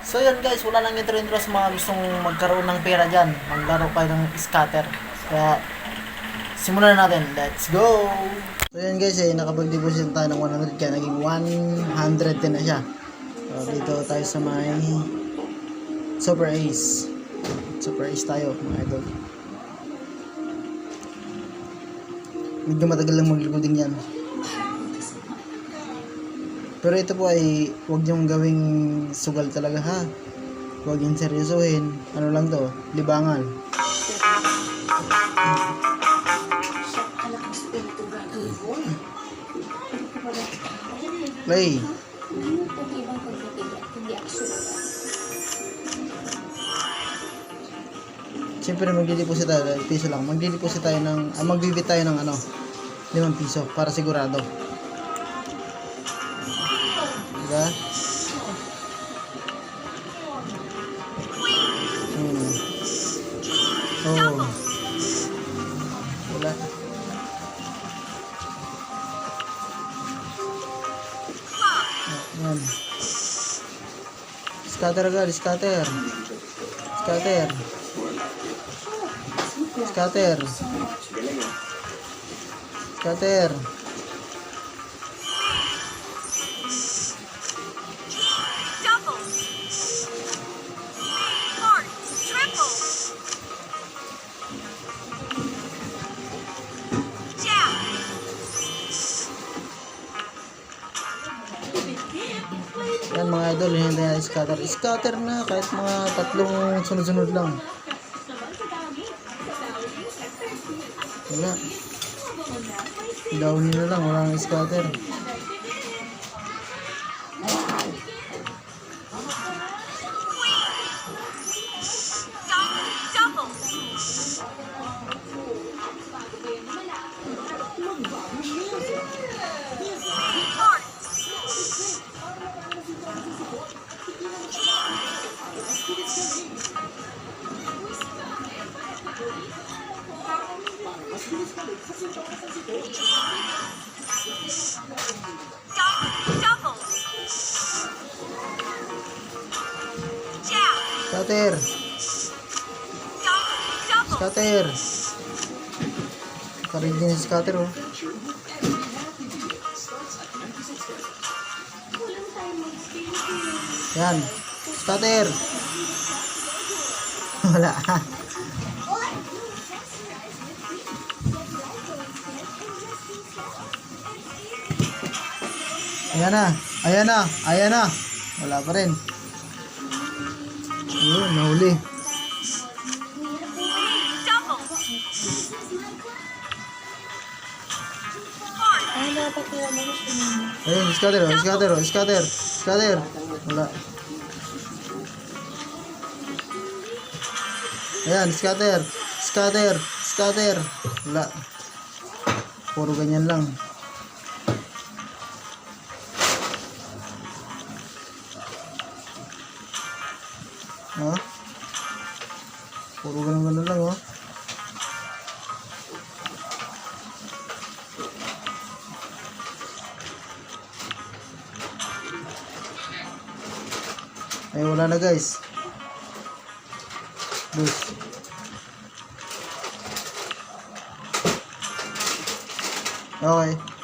So yun guys, wala nang intro-intro sa mga gustong magkaroon ng pera dyan. Maglaro kayo ng scatter. Kaya simulan na natin. Let's go! So yun guys, nakapag-deposit tayo ng 100 kaya naging 110 na siya. So dito tayo sa may Super Ace. Super Ace tayo mga idol. Medyo matagal lang mag-loading yan. Pero ito po ay huwag niyong gawing sugal talaga ha. Huwag yung seryosohin. Ano lang to? Libangan. Play. Siyempre magdi-deposit tayo. Piso lang. Magdi-deposit tayo ng magbibit tayo ng 5 piso para sigurado. Diba? Oh. Wala. Yan. Scatter agad, scatter. Scatter. Scatter. Scatter. Yan mga idol, hindi na scatter. Scatter na kahit mga 3 sunod-sunod lang. Wala. Down nila lang, wala nang scatter. Scatter. Scatter. Karig din yung scatter oh. Yan. Scatter. Wala. Ayan na. Ayan na. Ayan na. Wala pa rin. Ayun, nahuli. Ayun, scatter, scatter, scatter, scatter. Wala. Ayan, scatter, scatter, scatter. Wala. Puro ganyan lang. Oh. Puro ganun lang oh. Ay wala na guys. Bus. Okay.